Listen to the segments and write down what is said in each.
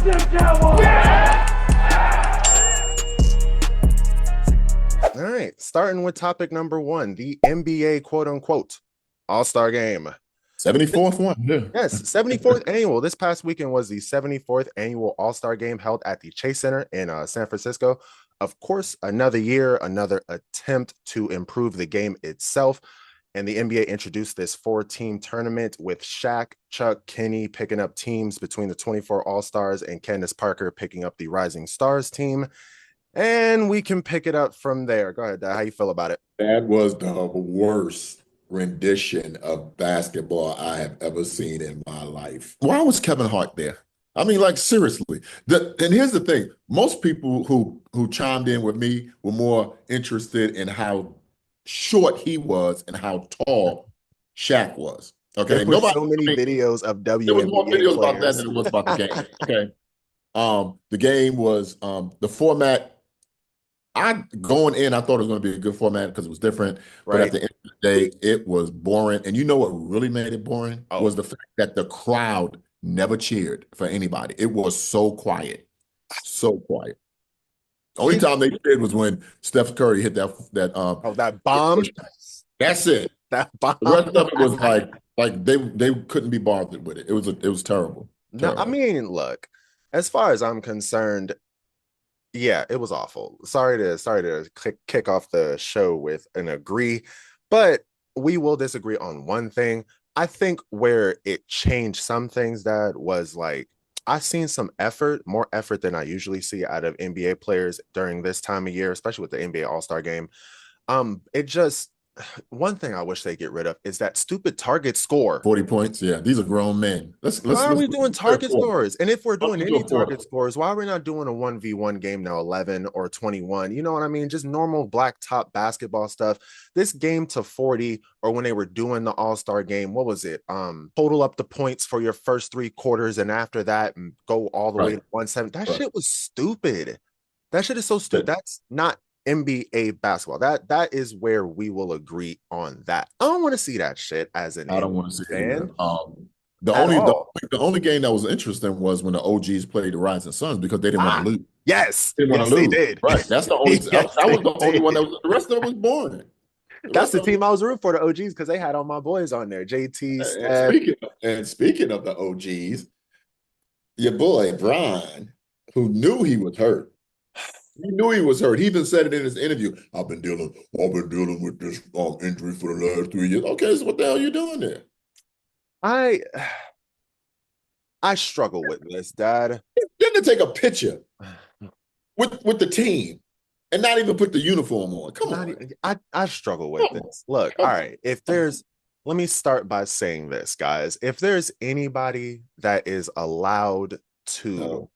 All right, starting with topic number one, the NBA quote unquote All-Star Game. 74th one. Yeah. Yes, 74th annual. This past weekend was the 74th annual All-Star Game held at the Chase Center in San Francisco. Of course, another year, another attempt to improve the game itself. And the NBA introduced this 4-team tournament with Shaq, Chuck, Kenny picking up teams between the 24 All-Stars and Candace Parker picking up the Rising Stars team. And we can pick it up from there. Go ahead, Dad. How you feel about it? That was the worst rendition of basketball I have ever seen in my life. Why was Kevin Hart there? I mean, like, seriously. And here's the thing. Most people who chimed in with me were more interested in how short he was and how tall Shaq was. Okay. There were so many videos of WNBA There was more videos about that players. than it was about the game. Okay. The game was the format. Going in, I thought it was going to be a good format because it was different. But Right. at the end of the day, it was boring. And you know what really made it boring was the fact that the crowd never cheered for anybody. It was so quiet. So quiet. The only time they cheered was when Steph Curry hit that bomb. That's it. That bomb. The rest of it was like they couldn't be bothered with it. It was terrible. No, I mean, look, as far as I'm concerned, yeah, it was awful. Sorry to kick off the show with an agree, but we will disagree on one thing. I think where it changed some things, that was like, I've seen some effort, more effort than I usually see out of NBA players during this time of year, especially with the NBA All-Star Game. It just, one thing I wish they get rid of is that stupid target score. 40 points. Yeah, these are grown men. Why are we doing target scores? And if we're doing any target scores, why are we not doing a 1v1 game now, 11 or 21? You know what I mean? Just normal blacktop basketball stuff. This game to 40, or when they were doing the All-Star Game, what was it? Total up the points for your first 3 quarters, and after that, and go all the way to 170. That shit was stupid. That shit is so stupid. That's not NBA basketball. That is where we will agree on that. I don't want to see that shit as an I don't want to see fan. The only game that was interesting was when the OGs played the Rising Suns because they didn't want to lose. Yes, they didn't want to lose. They did. Right. That's the only. That was the only one that was. The rest of it was boring. That's the team I was rooting for, the OGs, because they had all my boys on there. JT. Speaking of the OGs, your boy Brian, who knew he was hurt. He knew he was hurt. He even said it in his interview. I've been dealing with this injury for the last 3 years. Okay, so what the hell are you doing there? I struggle with this, Dad. Didn't take a picture with the team and not even put the uniform on. Come on. I struggle with this. Look, all right. Let me start by saying this, guys. If there's anybody that is allowed to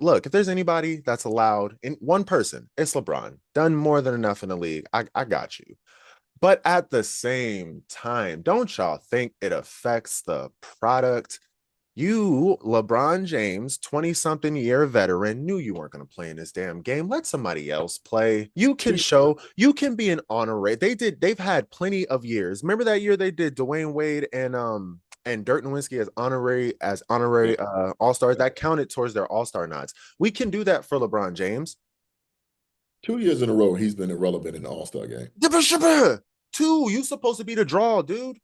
look, if there's anybody that's allowed, in one person, it's LeBron. Done more than enough in the league. I got you. But at the same time, don't y'all think it affects the product? You, LeBron James, 20-something year veteran, knew you weren't going to play in this damn game. Let somebody else play. You can be an honorary. They've had plenty of years. Remember that year they did Dwayne Wade and Dirk Nowitzki as honorary All-Stars? That counted towards their All-Star nods. We can do that for LeBron James. 2 years in a row, he's been irrelevant in the All-Star game. 2, you supposed to be the draw, dude.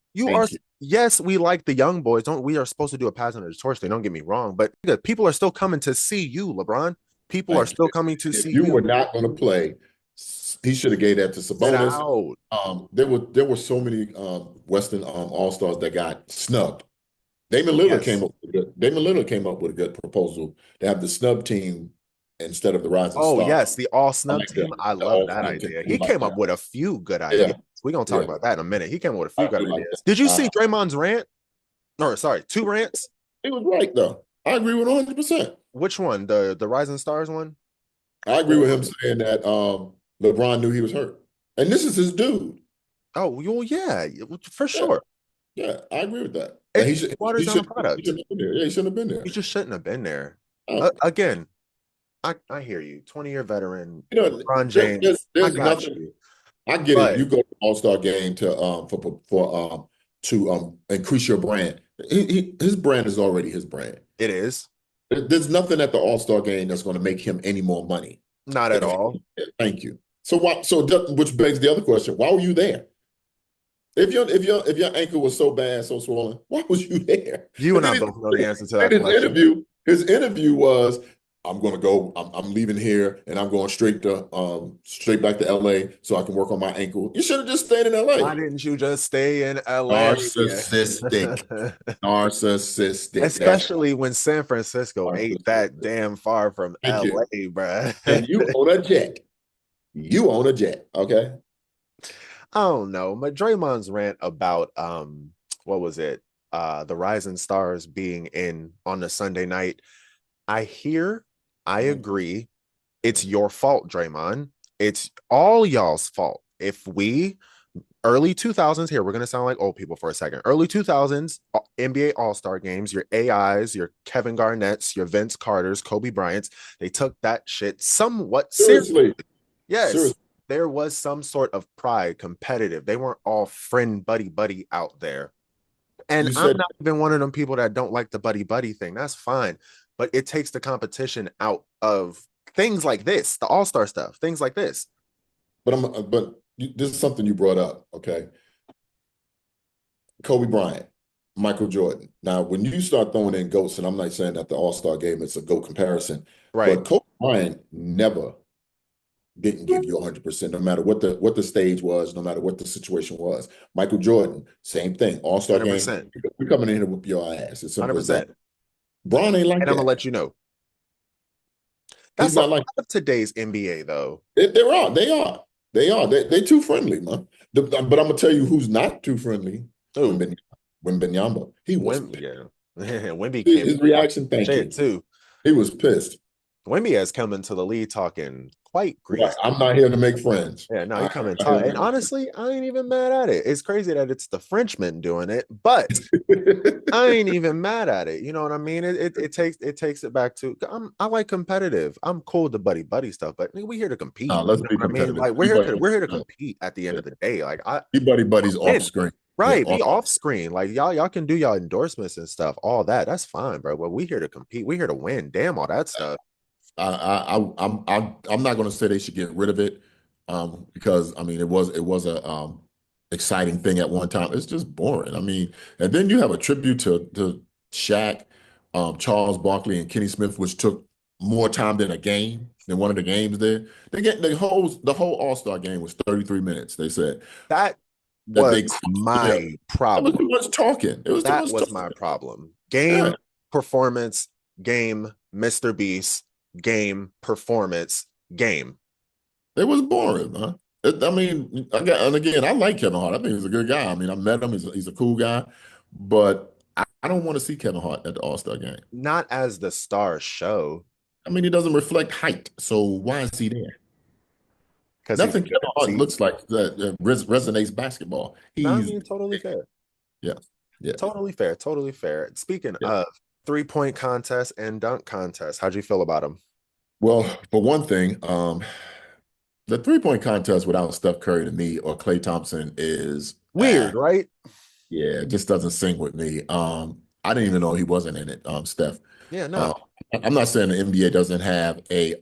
Yes, we like the young boys. We are supposed to do a pass under the torch thing. Don't get me wrong, but people are still coming to see you, LeBron. People are still coming to see you. If you were not going to play, he should have gave that to Sabonis. There were so many Western All-Stars that got snubbed. Damian Lillard came up with a good proposal to have the snub team instead of the Rising Stars. Oh, yes, the all-snub team. I love that idea. He came up with a few good ideas. We're going to talk about that in a minute. He came up with a few good ideas. Did you see Draymond's rant? Or, sorry, 2 rants? He was right, though. I agree with 100%. Which one? The Rising Stars one? I agree with him saying that LeBron knew he was hurt. And this is his dude. Oh, well, yeah, for sure. Yeah, I agree with that. He shouldn't have been there. Yeah, he shouldn't have been there. He just shouldn't have been there. Again, I hear you. 20-year veteran, LeBron James. I get it. You go to All-Star game to increase your brand. His brand is already his brand. It is. There's nothing at the All-Star game that's going to make him any more money. Not at all. Thank you. So why? Which begs the other question: why were you there? If your ankle was so bad, so swollen, why was you there? You and I Then both know the answer to in that question. his interview was, I'm gonna go, I'm leaving here and I'm going straight back to LA so I can work on my ankle. You should have just stayed in LA. Why didn't you just stay in LA? Narcissistic. Narcissistic. That's Especially when San Francisco ain't that damn far from thank you. LA, bruh. And you own a jet. You own a jet, okay? I don't know. But Draymond's rant about what was it? The Rising Stars being in on the Sunday night. I agree. It's your fault, Draymond. It's all y'all's fault. If we early 2000s here, we're going to sound like old people for a second. Early 2000s NBA All-Star games, your AIs, your Kevin Garnett's, your Vince Carter's, Kobe Bryant's, they took that shit somewhat seriously. Yes. Seriously. There was some sort of pride, competitive. They weren't all friend buddy out there. And I'm not even one of them people that don't like the buddy thing. That's fine. But it takes the competition out of things like this, the all-star stuff, things like this. But this is something you brought up, okay? Kobe Bryant, Michael Jordan. Now, when you start throwing in GOATs, and I'm not saying that the All-Star game is a GOAT comparison, right? But Kobe Bryant never didn't give you 100%, no matter what the stage was, no matter what the situation was. Michael Jordan, same thing. All-Star game, we're coming in here to whoop your ass. It's simple 100%. As that. Bron ain't like and that. I'm gonna let you know. That's not like of today's NBA, though. They are. They too friendly, man. But I'm gonna tell you who's not too friendly. Wembanyama. He was Wemby came his reaction. Thank you too. He was pissed. Wemby has come into the league talking quite greasy. Right. I'm not here to make friends. Yeah, no, he come and talk. And honestly, I ain't even mad at it. It's crazy that it's the Frenchman doing it, but I ain't even mad at it. You know what I mean? It takes it back to I like competitive. I'm cool with the buddy stuff, but we here to compete. Let's be competitive. I mean? Like we're here to compete at the end of the day. Like buddies off screen. Right, be off screen. Like y'all can do y'all endorsements and stuff. All that, that's fine, bro. But we here to compete. We here to win. Damn all that stuff. I'm not going to say they should get rid of it, because I mean it was a exciting thing at one time. It's just boring. I mean, and then you have a tribute to Shaq, Charles Barkley, and Kenny Smith, which took more time than one of the games there. The whole All-Star game was 33 minutes. They said that was my problem. It was too much talking. That was my problem. Game, performance, game, Mr. Beast. Game, performance, game. It was boring, man. I mean, again, I like Kevin Hart. I think he's a good guy. I mean, I met him. He's a cool guy, but I don't want to see Kevin Hart at the All-Star game. Not as the star show. I mean, he doesn't reflect height, so why is he there? Because nothing Kevin Hart looks like that resonates basketball. I mean, totally fair. Yeah. Totally fair. Speaking of 3-point contest and dunk contest, how'd you feel about them? Well, for one thing, the 3-point contest without Steph Curry to me or Klay Thompson is weird, right? Yeah, it just doesn't sing with me. I didn't even know he wasn't in it, Steph. Yeah, no. I'm not saying the NBA doesn't have a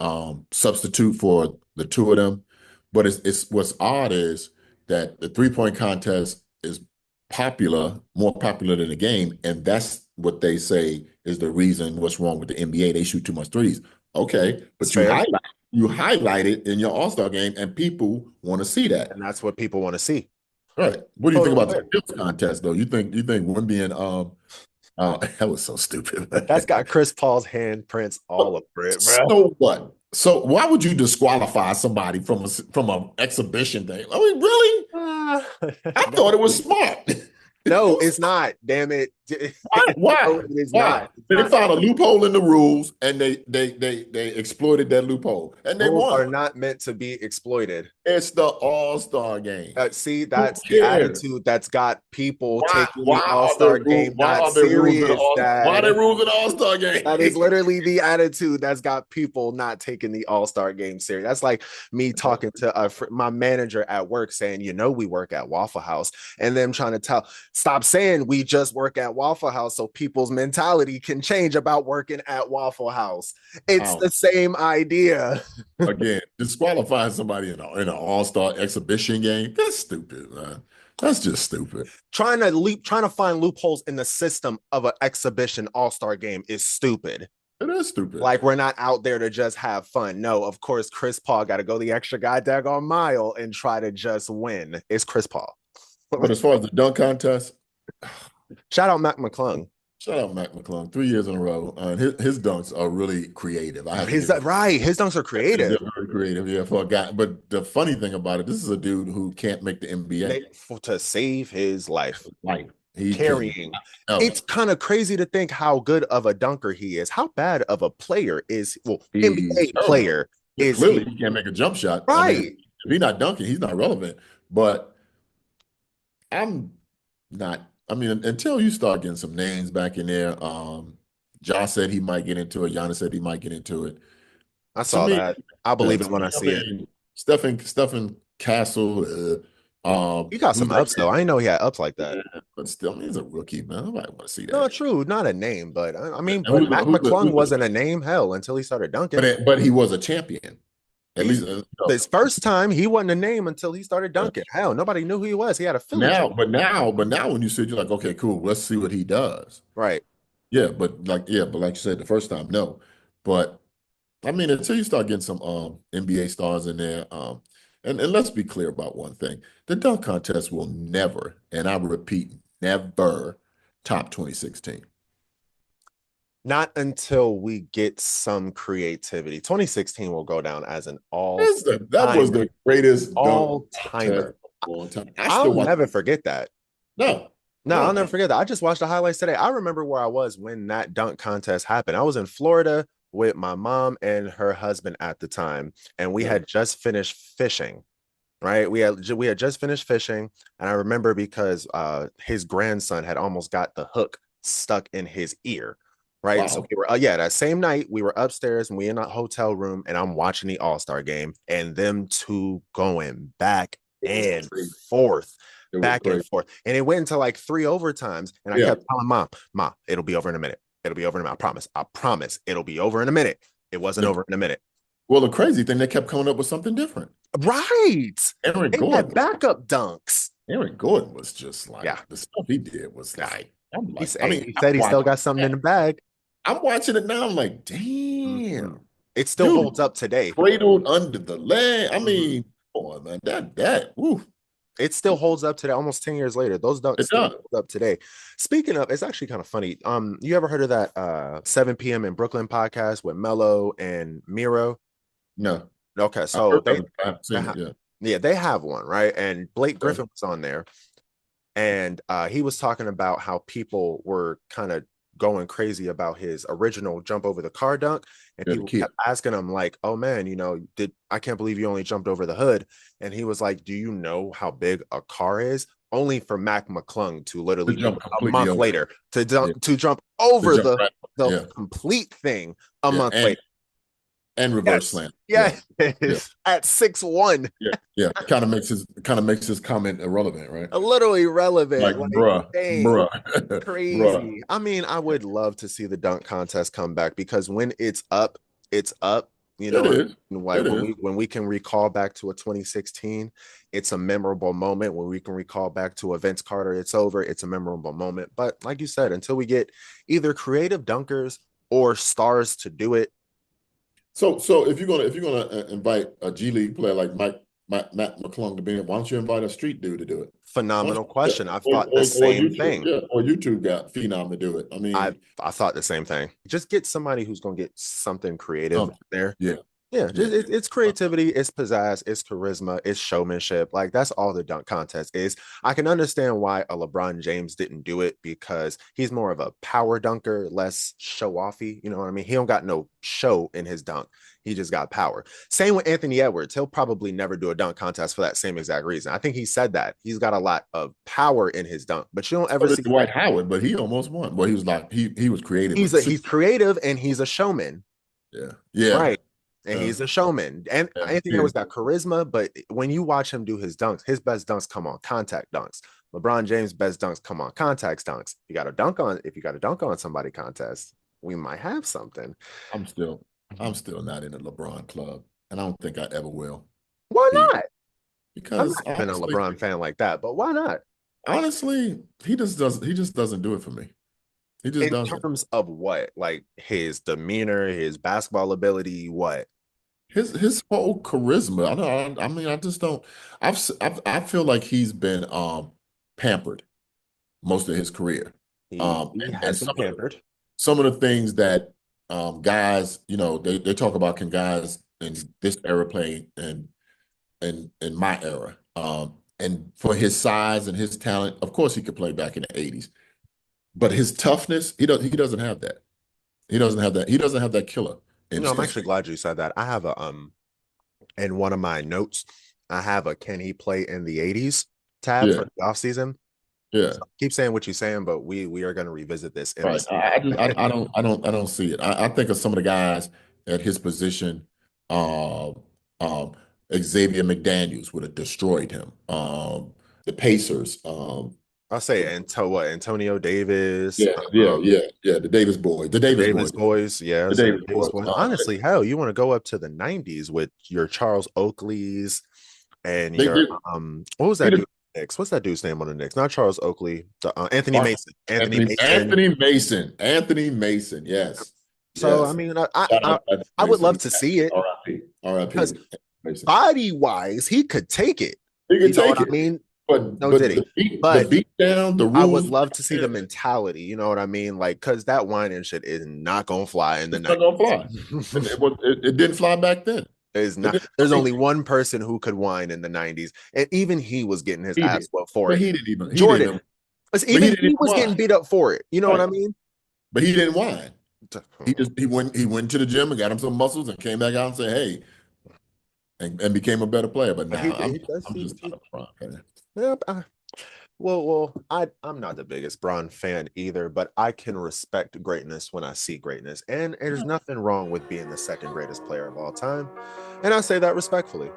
substitute for the two of them, but it's what's odd is that the 3-point contest is more popular than the game, and that's what they say is the reason what's wrong with the NBA. They shoot too much threes. Okay, but you highlight it in your All-Star game, and people want to see that, and that's what people want to see. Right. What do you think about the skills contest, though? You think Wemby and that was so stupid. That's got Chris Paul's handprints all over it, bro. So what? So why would you disqualify somebody from an exhibition thing? I mean, really? I thought it was smart. No, it's not. Damn it! Why? No, it's not. They found a loophole in the rules, and they exploited that loophole, and they won. Are not meant to be exploited. It's the All-Star game. See, that's the attitude that's got people taking the All-Star game not serious. Why are there rules in the All-Star game? That is literally the attitude that's got people not taking the All-Star game serious. That's like me talking to my manager at work saying, we work at Waffle House, and them trying to stop saying we just work at at Waffle House so people's mentality can change about working at Waffle House. It's the same idea. Again, disqualifying somebody in an all-star exhibition game, that's stupid, man. That's just stupid. Trying to find loopholes in the system of an exhibition all-star game is stupid. It is stupid. Like, we're not out there to just have fun. No, of course, Chris Paul got to go the extra goddamn mile and try to just win. It's Chris Paul. But as far as the dunk contest, shout out Mac McClung. Shout out Mac McClung. 3 years in a row. His dunks are really creative. His dunks are creative. They're very creative, yeah, for a guy. But the funny thing about it, this is a dude who can't make the NBA. To save his life. He's carrying. It's kind of crazy to think how good of a dunker he is. How bad of a player is, NBA player is clearly he can't make a jump shot. Right. I mean, if he's not dunking, he's not relevant. But I'm not. I mean, until you start getting some names back in there, Josh said he might get into it. Giannis said he might get into it. I saw that. I believe it when I see it. Stephen Castle. He got some ups though. I didn't know he had ups like that. Yeah, but still, he's a rookie, man. Nobody want to see that. No, true, not a name, but I mean, Mac McClung wasn't a name, hell, until he started dunking. But he was a champion. At least his first time, he wasn't a name until he started dunking. Hell, nobody knew who he was. He had a Philly. But now, when you see it, you're like, okay, cool. Let's see what he does. Right. Yeah, but like you said, the first time, no. But I mean, until you start getting some NBA stars in there, and let's be clear about one thing: the dunk contest will never, and I repeat, never top 2016. Not until we get some creativity. 2016 will go down as an that was the greatest all-timer. I'll never forget that. No, I'll never forget that. I just watched the highlights today. I remember where I was when that dunk contest happened. I was in Florida with my mom and her husband at the time, and we had just finished fishing. Right, we had just finished fishing, and I remember because his grandson had almost got the hook stuck in his ear. Right. Wow. So we were, that same night we were upstairs and we in a hotel room and I'm watching the All-Star game and them two going back and forth. And it went into like 3 overtimes. And I kept telling Mom, it'll be over in a minute. It'll be over in a minute. I promise it'll be over in a minute. It wasn't over in a minute. Well, the crazy thing, they kept coming up with something different. Right. Aaron Gordon had backup dunks. Aaron Gordon was just like, the stuff he did was like, he said he still got something in the bag. I'm watching it now. I'm like, damn. It still holds up today. Cradled under the leg. I mean, boy, man, woo. It still holds up today, almost 10 years later. Those dunks still hold up today. Speaking of, it's actually kind of funny. You ever heard of that 7 p.m. in Brooklyn podcast with Mello and Miro? No. Okay, so they have one, right? And Blake Griffin was on there. And he was talking about how people were kind of going crazy about his original jump over the car dunk, and people kept asking him like, oh man, I can't believe you only jumped over the hood. And he was like, do you know how big a car is? Only for Mac McClung to literally jump a month later to jump over the complete thing a month later. And reverse slam. At 6'1". Kind of makes his comment irrelevant, right? A little irrelevant. Like bruh. Crazy. Bruh. I mean, I would love to see the dunk contest come back because when it's up, it's up. When we can recall back to a 2016, it's a memorable moment. When we can recall back to a Vince Carter, it's over. It's a memorable moment. But like you said, until we get either creative dunkers or stars to do it. So if you're gonna invite a G League player like Matt McClung to be in, why don't you invite a street dude to do it? Phenomenal question. I've thought the same thing. Or YouTube got Phenom to do it. I mean, I thought the same thing. Just get somebody who's gonna get something creative there. It's creativity, it's pizzazz, it's charisma, it's showmanship. Like that's all the dunk contest is. I can understand why a LeBron James didn't do it because he's more of a power dunker, less show offy. You know what I mean? He don't got no show in his dunk. He just got power. Same with Anthony Edwards. He'll probably never do a dunk contest for that same exact reason. I think he said that he's got a lot of power in his dunk, but you don't ever see Dwight Howard, but he almost won. Well, he was like he was creative. He's creative and he's a showman. Yeah. Right. And he's a showman. And Anthony Edwards got charisma, but when you watch him do his dunks, his best dunks come on contact dunks. LeBron James' best dunks come on contact dunks. If you got to dunk on somebody contest, we might have something. I'm still I'm still not in the LeBron club, and I don't think I ever will Why be not? I'm because not even a LeBron fan like that, but why not? honestly, he just doesn't do it for me. He just In doesn't. terms of what? Like his demeanor, his basketball ability, what? His whole charisma. I mean, I just don't. I feel like he's been pampered most of his career. He And has been pampered. some of the things that guys, they talk about, can guys in this era play and in my era. And for his size and his talent, of course he could play back in the 80s. But his toughness, he doesn't have that. He doesn't have that. He doesn't have that killer I'm instinct. actually glad you said that. I have a in one of my notes, I have a can he play in the 80s tab Yeah, for the offseason. yeah. So keep saying what you're saying, but we are going to revisit this in the Right. season. I don't see it. I think of some of the guys at his position. Um, Xavier McDaniels would have destroyed him. The Pacers. I'll say Antonio Davis, Yeah. The Davis boys. The the Davis Davis boys. boys. Yeah, The so the Davis Davis boys. boys. Honestly, hell, you want to go up to the 90s with your Charles Oakleys and They your did. what was He that did. dude? Knicks? What's that dude's name on the Knicks? Not Charles Oakley, Anthony Mason. Anthony Mason. Anthony Mason. Anthony Mason. Yes. So I Yes. mean, Shout out to Anthony I would love Mason. to see it R.I.P. because R.I.P. Mason. body wise, he could take it. He You could know what take I it. mean? But No, did he? the But beat down, the I would rules, love to see the it's mentality. You know what I mean? Like, cause that whining shit is not gonna fly in the not gonna fly. And 90s. it didn't fly back then. There's It not. didn't There's fly. only one person who could whine in the 90s, and even he was getting his He ass did. whooped for But it. he didn't even he didn't Jordan, even because but he even didn't he even was getting whine. beat up for it. You know what Right. I mean? But he didn't whine. He went to the gym and got him some muscles and came back out and said, hey, and became a better player. But But now he does. I'm just not a front fan. Yeah, I'm not the biggest Braun fan either, but I can respect greatness when I see greatness, and there's nothing wrong with being the second greatest player of all time, and I say that respectfully.